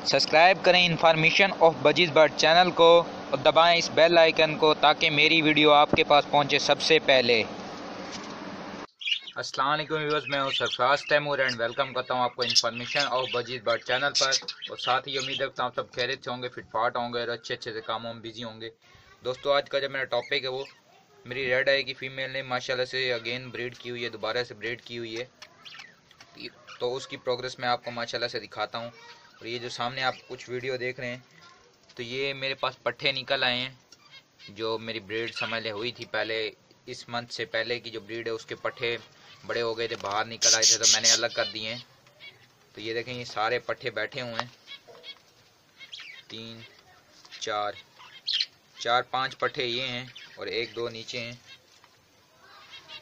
Subscribe करें information of budgies bird channel को और दबाएं इस बेल आइकन को ताकि मेरी वीडियो आपके पास पहुंचे सबसे पहले। अस्सलाम वालेकुम व्यूअर्स, मैं हूं सरफराज तैमूर एंड वेलकम करता हूं आपको information of budgies bird channel पर। और साथ ही उम्मीद रखता हूं सब खैरियत से होंगे, फिटफाट होंगे और अच्छे से कामों में बिजी होंगे। दोस्तों, आज का जो मेरा टॉपिक है वो मेरी रेड आई की फ़ीमेल ने माशाल्लाह से अगेन ब्रीड की हुई है, दोबारा से ब्रीड की हुई है। तो उसकी प्रोग्रेस मैं आपको माशाल्लाह से दिखाता हूँ। और ये जो सामने आप कुछ वीडियो देख रहे हैं, तो ये मेरे पास पट्ठे निकल आए हैं जो मेरी ब्रीड समझ ले हुई थी पहले। इस मंथ से पहले की जो ब्रीड है उसके पट्ठे बड़े हो गए थे, बाहर निकल आए थे, तो मैंने अलग कर दिए हैं। तो ये देखें, ये सारे पट्ठे बैठे हुए हैं, 3 4 5 पट्ठे ये हैं और 1 2 नीचे हैं।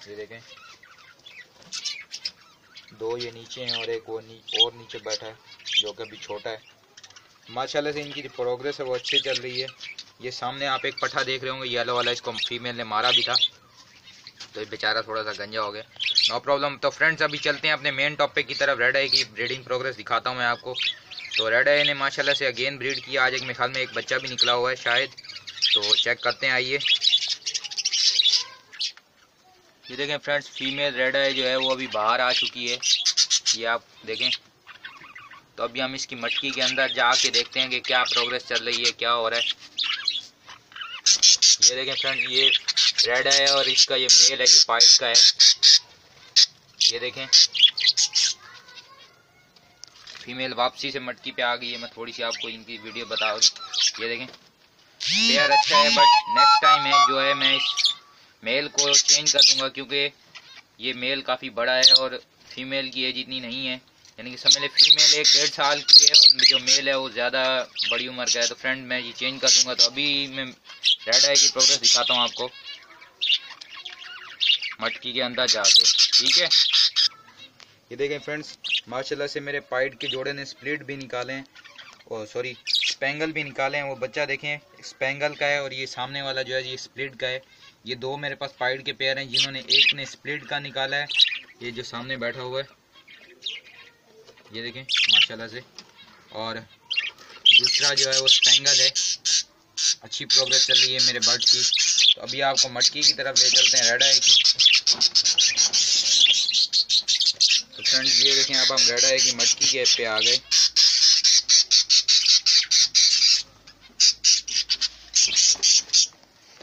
ये देखें, 2 ये नीचे हैं और एक और नीचे बैठा है जो कि अभी छोटा है। माशाल्लाह से इनकी जो प्रोग्रेस है वो अच्छी चल रही है। ये सामने आप एक पट्ठा देख रहे होंगे येलो वाला, इसको फीमेल ने मारा भी था, तो ये बेचारा थोड़ा सा गंजा हो गया, नो प्रॉब्लम। तो फ्रेंड्स, अभी चलते हैं अपने मेन टॉपिक की तरफ। रेड आई की ब्रीडिंग प्रोग्रेस दिखाता हूँ मैं आपको। तो रेड आई ने माशाल्लाह से अगेन ब्रीड किया। आज एक मेरे ख्याल में एक बच्चा भी निकला हुआ है शायद, तो चेक करते हैं, आइए। ये देखें फ्रेंड्स, फीमेल रेड आई जो है वो अभी बाहर आ चुकी है, ये आप देखें। तो अभी हम इसकी मटकी के अंदर जाके देखते हैं कि क्या प्रोग्रेस चल रही है, क्या हो रहा है। ये देखें फ्रेंड, ये रेड है और इसका ये मेल है, ये पाइट का है। ये देखें, फीमेल वापसी से मटकी पे आ गई है। मैं थोड़ी सी आपको इनकी वीडियो बता दूं। ये देखें, पेयर अच्छा है, बट नेक्स्ट टाइम है जो है मैं इस मेल को चेंज कर दूंगा, क्योंकि ये मेल काफ़ी बड़ा है और फीमेल की एज इतनी नहीं है। यानी कि समझ ले फीमेल 1-1.5 साल की है और जो मेल है वो ज़्यादा बड़ी उम्र का है। तो फ्रेंड, मैं ये चेंज कर दूंगा। तो अभी मैं रेड आई की प्रोग्रेस दिखाता हूँ आपको मटकी के अंदर जाके, ठीक है। ये देखें फ्रेंड्स, माशाल्लाह से मेरे पाइट के जोड़े ने स्प्लिट भी निकाले हैं, और सॉरी स्पेंगल भी निकाले हैं। वो बच्चा देखें स्पेंगल का है और ये सामने वाला जो है ये स्प्लिट का है। ये 2 मेरे पास पाइट के पेयर हैं, जिन्होंने एक ने स्प्लिट का निकाला है, ये जो सामने बैठा हुआ है, ये देखें माशाल्लाह से, और दूसरा जो है वो स्पेंगल है। अच्छी प्रोग्रेस चल रही है मेरे बर्ड की। तो अभी आपको मटकी की तरफ ले चलते हैं रेड आई की। तो फ्रेंड्स, ये देखें, अब हम रेड आई की मटकी के पे आ गए।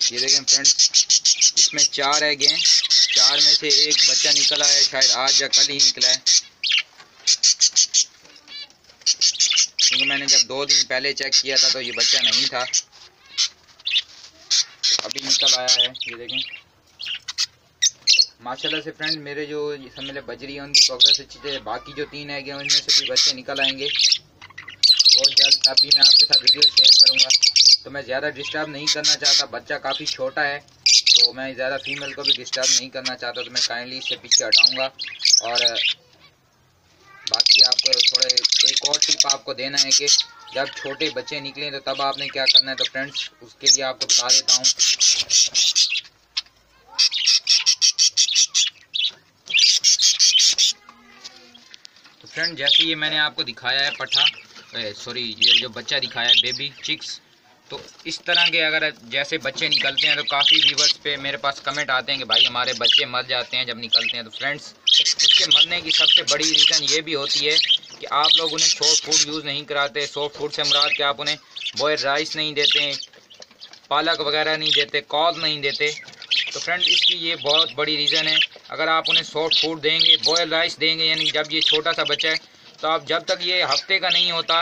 ये देखें फ्रेंड्स, इसमें 4 एग हैं, 4 में से एक बच्चा निकला है, शायद आज या कल ही निकला है, क्योंकि मैंने जब 2 दिन पहले चेक किया था तो ये बच्चा नहीं था, अभी निकल आया है। ये देखें माशाल्लाह से फ्रेंड, मेरे जो समझ बजरी है उनकी प्रोग्रेस अच्छी है। बाकी जो 3 एग हैं उनमें से भी बच्चे निकल आएंगे बहुत जल्द। अभी मैं आपके साथ वीडियो शेयर करूँगा। तो मैं ज़्यादा डिस्टर्ब नहीं करना चाहता, बच्चा काफ़ी छोटा है, तो मैं ज़्यादा फीमेल को भी डिस्टर्ब नहीं करना चाहता, तो मैं काइंडली इससे पीछे हटाऊँगा। और बाकी आपको थोड़े एक और टिप आपको देना है कि जब छोटे बच्चे निकलें तो तब आपने क्या करना है। तो फ्रेंड्स, उसके लिए आपको बता देता हूँ। तो फ्रेंड, जैसे ये मैंने आपको दिखाया है पट्ठा, सॉरी ये जो बच्चा दिखाया है बेबी चिक्स, तो इस तरह के अगर जैसे बच्चे निकलते हैं तो काफ़ी व्यूवर्स पे मेरे पास कमेंट आते हैं कि भाई हमारे बच्चे मर जाते हैं जब निकलते हैं। तो फ्रेंड्स, उसके मरने की सबसे बड़ी रीज़न ये भी होती है कि आप लोग उन्हें सॉफ्ट फूड यूज़ नहीं कराते। सॉफ्ट फूड से मुराद कि आप उन्हें बॉयल राइस नहीं देते, पालक वगैरह नहीं देते, कॉर्न नहीं देते। तो फ्रेंड, इसकी ये बहुत बड़ी रीज़न है। अगर आप उन्हें सॉफ्ट फूड देंगे, बॉयल राइस देंगे, यानी जब ये छोटा सा बच्चा है, तो आप जब तक ये हफ्ते का नहीं होता,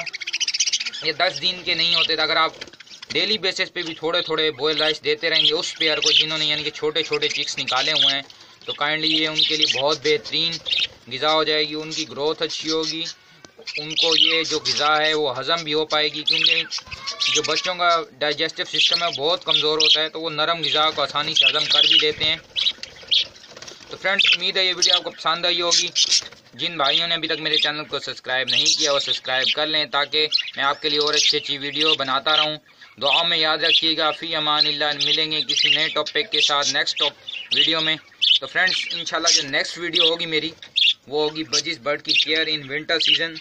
ये 10 दिन के नहीं होते, तो अगर आप डेली बेसिस पे भी थोड़े थोड़े बॉयल राइस देते रहेंगे उस पेयर को जिन्होंने यानी कि छोटे छोटे चिक्स निकाले हुए हैं, तो काइंडली ये उनके लिए बहुत बेहतरीन ग़िज़ा हो जाएगी। उनकी ग्रोथ अच्छी होगी, उनको ये जो ग़िज़ा है वो हज़म भी हो पाएगी, क्योंकि जो बच्चों का डाइजेस्टिव सिस्टम है बहुत कमज़ोर होता है, तो वो नरम ग़िज़ा को आसानी से हज़म कर भी लेते हैं। तो फ्रेंड्स, उम्मीद है ये वीडियो आपको पसंद आई होगी। जिन भाइयों ने अभी तक मेरे चैनल को सब्सक्राइब नहीं किया वो सब्सक्राइब कर लें, ताकि मैं आपके लिए और अच्छी वीडियो बनाता रहूं। दुआ में याद रखिएगा। फ़ी अमानिल्लाह, मिलेंगे किसी नए टॉपिक के साथ नेक्स्ट वीडियो में। तो फ्रेंड्स, इंशाल्लाह जो नेक्स्ट वीडियो होगी मेरी वो होगी बजीज़ बर्ड की केयर इन विंटर सीज़न।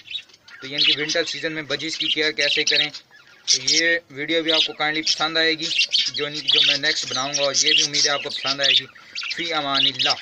तो यानी कि विंटर सीज़न में बजीज़ की केयर कैसे करें, तो ये वीडियो भी आपको काइंडली पसंद आएगी जो मैं नेक्स्ट बनाऊंगा, और ये भी उम्मीद है आपको पसंद आएगी। फ़ी अमानिल्लाह।